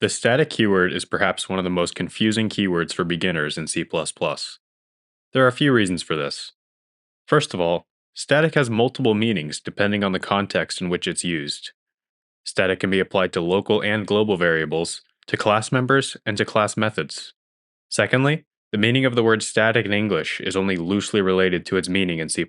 The static keyword is perhaps one of the most confusing keywords for beginners in C++. There are a few reasons for this. First of all, static has multiple meanings depending on the context in which it's used. Static can be applied to local and global variables, to class members, and to class methods. Secondly, the meaning of the word static in English is only loosely related to its meaning in C++.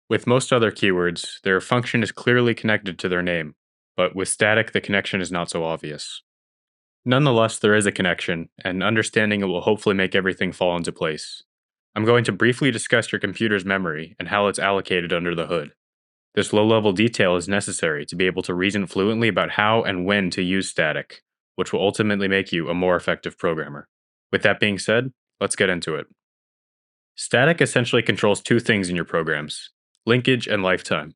With most other keywords, their function is clearly connected to their name, but with static, the connection is not so obvious. Nonetheless, there is a connection, and understanding it will hopefully make everything fall into place. I'm going to briefly discuss your computer's memory and how it's allocated under the hood. This low level detail is necessary to be able to reason fluently about how and when to use static, which will ultimately make you a more effective programmer. With that being said, let's get into it. Static essentially controls two things in your programs: linkage and lifetime.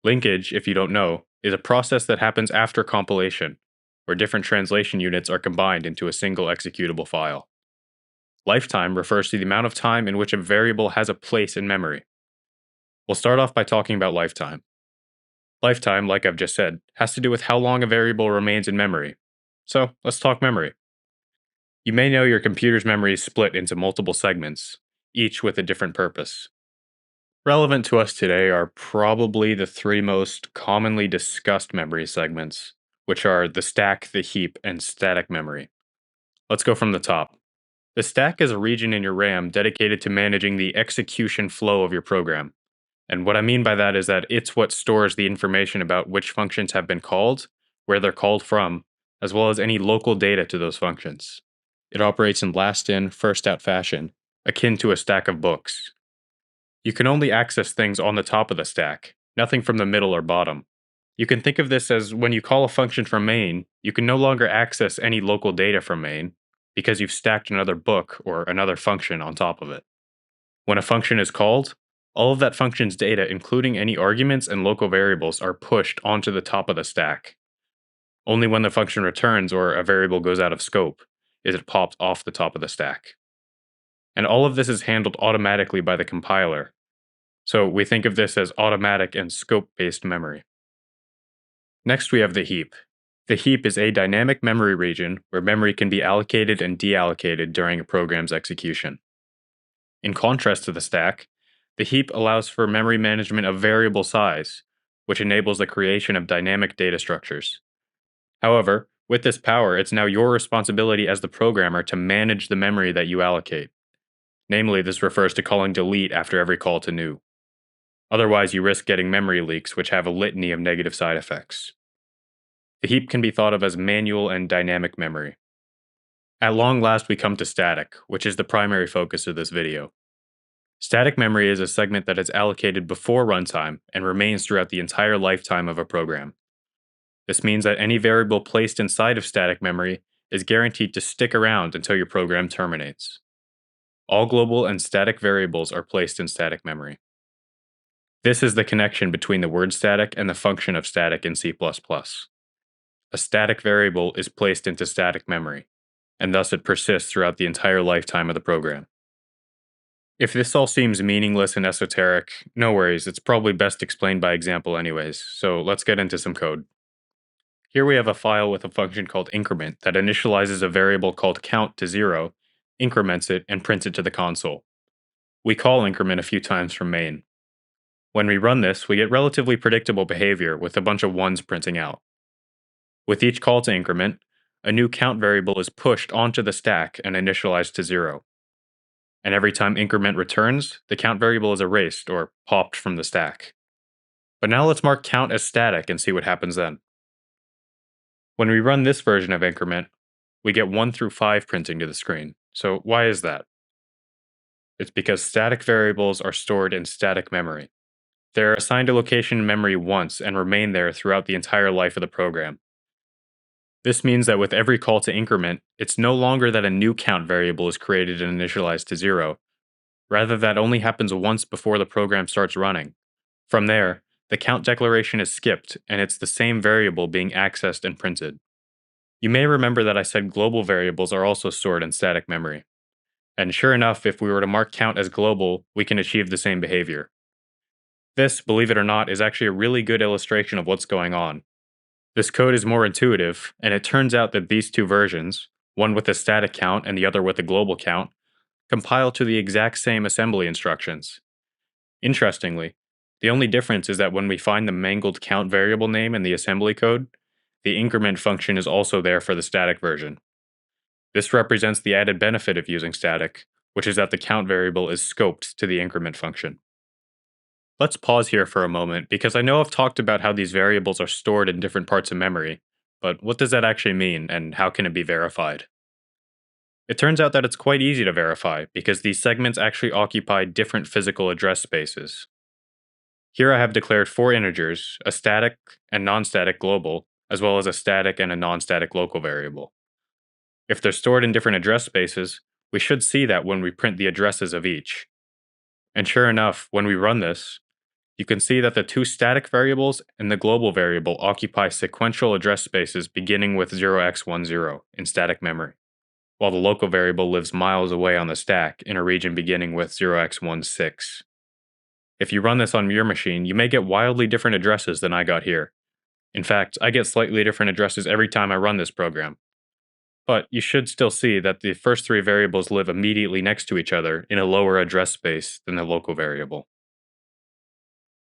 Linkage, if you don't know, is a process that happens after compilation, where different translation units are combined into a single executable file. Lifetime refers to the amount of time in which a variable has a place in memory. We'll start off by talking about lifetime. Lifetime, like I've just said, has to do with how long a variable remains in memory. So let's talk memory. You may know your computer's memory is split into multiple segments, each with a different purpose. Relevant to us today are probably the three most commonly discussed memory segments, which are the stack, the heap, and static memory. Let's go from the top. The stack is a region in your RAM dedicated to managing the execution flow of your program. And what I mean by that is that it's what stores the information about which functions have been called, where they're called from, as well as any local data to those functions. It operates in last in, first out fashion, akin to a stack of books. You can only access things on the top of the stack, nothing from the middle or bottom. You can think of this as when you call a function from main, you can no longer access any local data from main because you've stacked another book or another function on top of it. When a function is called, all of that function's data, including any arguments and local variables, are pushed onto the top of the stack. Only when the function returns or a variable goes out of scope is it popped off the top of the stack. And all of this is handled automatically by the compiler. So we think of this as automatic and scope-based memory. Next, we have the heap. The heap is a dynamic memory region where memory can be allocated and deallocated during a program's execution. In contrast to the stack, the heap allows for memory management of variable size, which enables the creation of dynamic data structures. However, with this power, it's now your responsibility as the programmer to manage the memory that you allocate. Namely, this refers to calling delete after every call to new. Otherwise, you risk getting memory leaks, which have a litany of negative side effects. The heap can be thought of as manual and dynamic memory. At long last, we come to static, which is the primary focus of this video. Static memory is a segment that is allocated before runtime and remains throughout the entire lifetime of a program. This means that any variable placed inside of static memory is guaranteed to stick around until your program terminates. All global and static variables are placed in static memory. This is the connection between the word static and the function of static in C++. A static variable is placed into static memory, and thus it persists throughout the entire lifetime of the program. If this all seems meaningless and esoteric, no worries, it's probably best explained by example anyways, so let's get into some code. Here we have a file with a function called increment that initializes a variable called count to 0, increments it, and prints it to the console. We call increment a few times from main. When we run this, we get relatively predictable behavior with a bunch of ones printing out. With each call to increment, a new count variable is pushed onto the stack and initialized to 0. And every time increment returns, the count variable is erased or popped from the stack. But now let's mark count as static and see what happens then. When we run this version of increment, we get 1 through 5 printing to the screen. So why is that? It's because static variables are stored in static memory. They're assigned a location in memory once and remain there throughout the entire life of the program. This means that with every call to increment, it's no longer that a new count variable is created and initialized to 0. Rather, that only happens once before the program starts running. From there, the count declaration is skipped, and it's the same variable being accessed and printed. You may remember that I said global variables are also stored in static memory. And sure enough, if we were to mark count as global, we can achieve the same behavior. This, believe it or not, is actually a really good illustration of what's going on. This code is more intuitive, and it turns out that these two versions, one with a static count and the other with a global count, compile to the exact same assembly instructions. Interestingly, the only difference is that when we find the mangled count variable name in the assembly code, the increment function is also there for the static version. This represents the added benefit of using static, which is that the count variable is scoped to the increment function. Let's pause here for a moment because I know I've talked about how these variables are stored in different parts of memory, but what does that actually mean and how can it be verified? It turns out that it's quite easy to verify because these segments actually occupy different physical address spaces. Here I have declared four integers, a static and non-static global, as well as a static and a non-static local variable. If they're stored in different address spaces, we should see that when we print the addresses of each. And sure enough, when we run this, you can see that the two static variables and the global variable occupy sequential address spaces beginning with 0x10 in static memory, while the local variable lives miles away on the stack in a region beginning with 0x16. If you run this on your machine, you may get wildly different addresses than I got here. In fact, I get slightly different addresses every time I run this program. But you should still see that the first three variables live immediately next to each other in a lower address space than the local variable.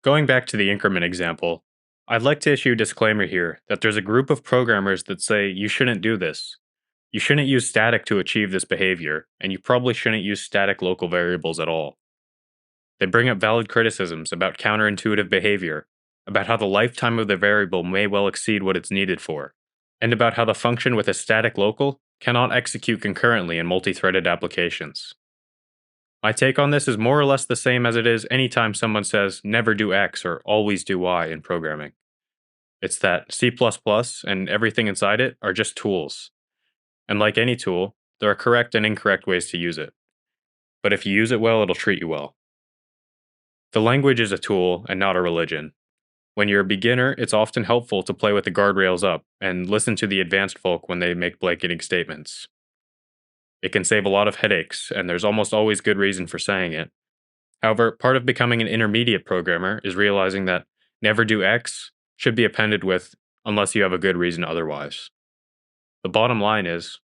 Going back to the increment example, I'd like to issue a disclaimer here that there's a group of programmers that say you shouldn't do this. You shouldn't use static to achieve this behavior, and you probably shouldn't use static local variables at all. They bring up valid criticisms about counterintuitive behavior, about how the lifetime of the variable may well exceed what it's needed for, and about how the function with a static local cannot execute concurrently in multi-threaded applications. My take on this is more or less the same as it is anytime someone says never do X or always do Y in programming. It's that C++ and everything inside it are just tools. And like any tool, there are correct and incorrect ways to use it. But if you use it well, it'll treat you well. The language is a tool and not a religion. When you're a beginner, it's often helpful to play with the guardrails up and listen to the advanced folk when they make blanketing statements. It can save a lot of headaches, and there's almost always good reason for saying it. However, part of becoming an intermediate programmer is realizing that never do X should be appended with unless you have a good reason otherwise. The bottom line is,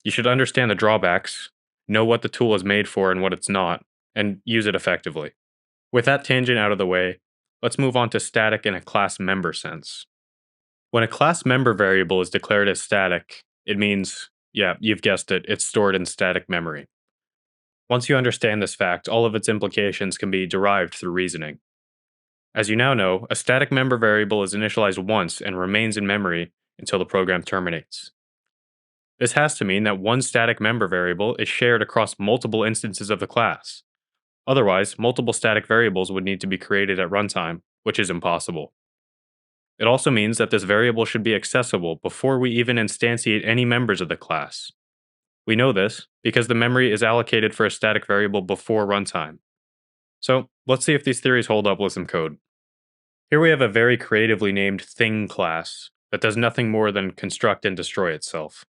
you should understand the drawbacks, know what the tool is made for and what it's not, and use it effectively. With that tangent out of the way, let's move on to static in a class member sense. When a class member variable is declared as static, it means, yeah, you've guessed it, it's stored in static memory. Once you understand this fact, all of its implications can be derived through reasoning. As you now know, a static member variable is initialized once and remains in memory until the program terminates. This has to mean that one static member variable is shared across multiple instances of the class. Otherwise, multiple static variables would need to be created at runtime, which is impossible. It also means that this variable should be accessible before we even instantiate any members of the class. We know this because the memory is allocated for a static variable before runtime. So let's see if these theories hold up with some code. Here we have a very creatively named thing class that does nothing more than construct and destroy itself.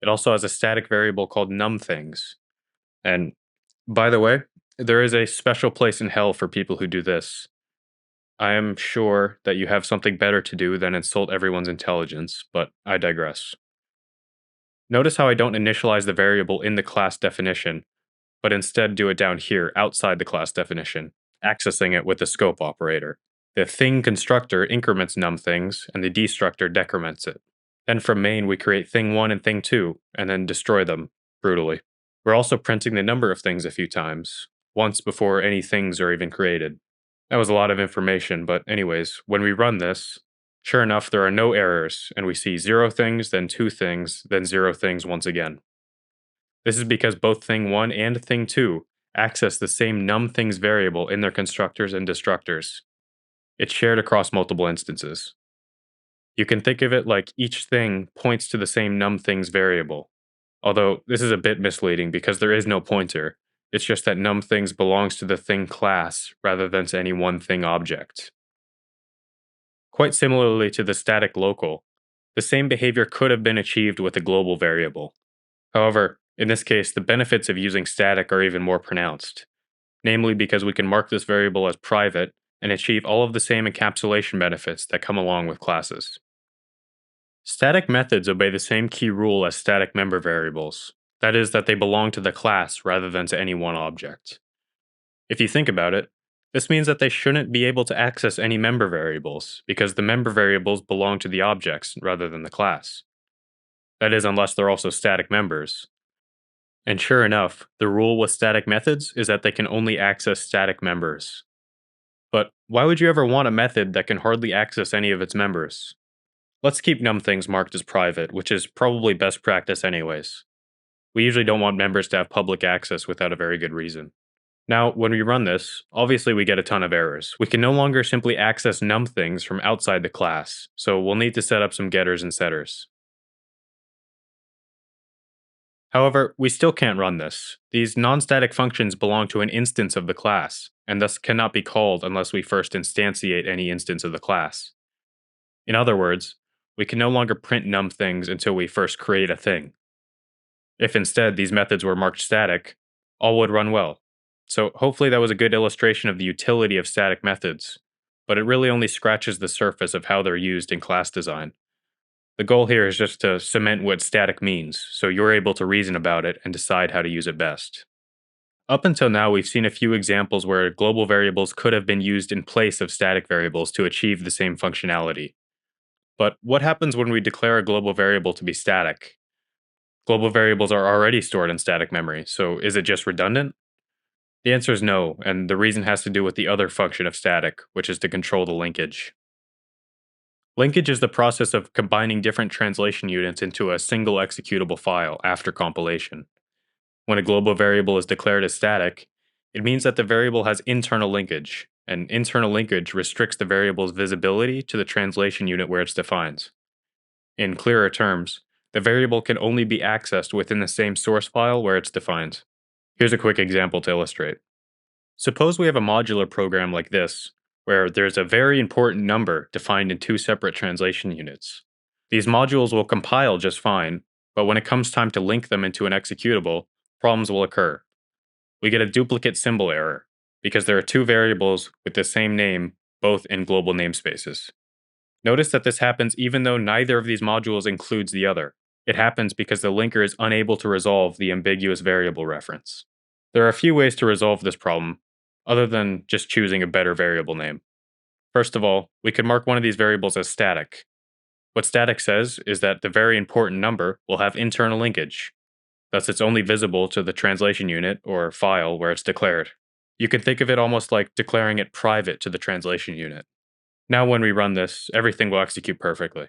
It also has a static variable called numThings. And by the way, there is a special place in hell for people who do this. I am sure that you have something better to do than insult everyone's intelligence, but I digress. Notice how I don't initialize the variable in the class definition, but instead do it down here outside the class definition, accessing it with the scope operator. The thing constructor increments numThings, and the destructor decrements it. Then from main we create thing1 and thing2, and then destroy them, brutally. We're also printing the number of things a few times, once before any things are even created. That was a lot of information, but anyways, when we run this, sure enough there are no errors, and we see 0 things, then 2 things, then 0 things once again. This is because both thing1 and thing2 access the same numThings variable in their constructors and destructors. It's shared across multiple instances. You can think of it like each thing points to the same numThings variable. Although this is a bit misleading because there is no pointer, it's just that numThings belongs to the thing class rather than to any one thing object. Quite similarly to the static local, the same behavior could have been achieved with a global variable. However, in this case, the benefits of using static are even more pronounced, namely because we can mark this variable as private and achieve all of the same encapsulation benefits that come along with classes. Static methods obey the same key rule as static member variables. That is, that they belong to the class rather than to any one object. If you think about it, this means that they shouldn't be able to access any member variables, because the member variables belong to the objects rather than the class. That is, unless they're also static members. And sure enough, the rule with static methods is that they can only access static members. But why would you ever want a method that can hardly access any of its members? Let's keep numThings marked as private, which is probably best practice anyways. We usually don't want members to have public access without a very good reason. Now, when we run this, obviously we get a ton of errors. We can no longer simply access numThings from outside the class, so we'll need to set up some getters and setters. However, we still can't run this. These non-static functions belong to an instance of the class, and thus cannot be called unless we first instantiate any instance of the class. In other words, we can no longer print numThings until we first create a thing. If instead these methods were marked static, all would run well. So hopefully that was a good illustration of the utility of static methods, but it really only scratches the surface of how they're used in class design. The goal here is just to cement what static means, so you're able to reason about it and decide how to use it best. Up until now, we've seen a few examples where global variables could have been used in place of static variables to achieve the same functionality. But what happens when we declare a global variable to be static? Global variables are already stored in static memory, so is it just redundant? The answer is no, and the reason has to do with the other function of static, which is to control the linkage. Linkage is the process of combining different translation units into a single executable file after compilation. When a global variable is declared as static, it means that the variable has internal linkage, and internal linkage restricts the variable's visibility to the translation unit where it's defined. In clearer terms, the variable can only be accessed within the same source file where it's defined. Here's a quick example to illustrate. Suppose we have a modular program like this, where there's a very important number defined in two separate translation units. These modules will compile just fine, but when it comes time to link them into an executable, problems will occur. We get a duplicate symbol error, because there are two variables with the same name, both in global namespaces. Notice that this happens even though neither of these modules includes the other. It happens because the linker is unable to resolve the ambiguous variable reference. There are a few ways to resolve this problem, other than just choosing a better variable name. First of all, we could mark one of these variables as static. What static says is that the very important number will have internal linkage. Thus, it's only visible to the translation unit or file where it's declared. You can think of it almost like declaring it private to the translation unit. Now when we run this, everything will execute perfectly.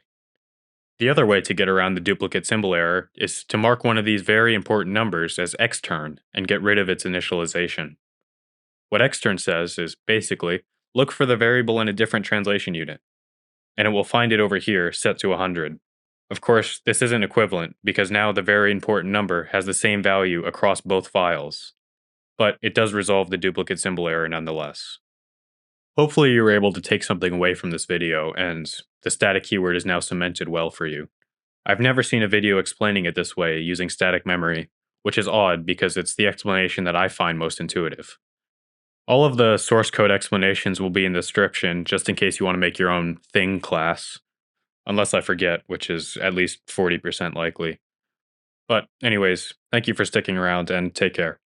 The other way to get around the duplicate symbol error is to mark one of these very important numbers as extern and get rid of its initialization. What extern says is basically, look for the variable in a different translation unit, and it will find it over here set to 100. Of course, this isn't equivalent because now the very important number has the same value across both files, but it does resolve the duplicate symbol error nonetheless. Hopefully you were able to take something away from this video and the static keyword is now cemented well for you. I've never seen a video explaining it this way using static memory, which is odd because it's the explanation that I find most intuitive. All of the source code explanations will be in the description just in case you want to make your own thing class. Unless I forget, which is at least 40% likely. But anyways, thank you for sticking around and take care.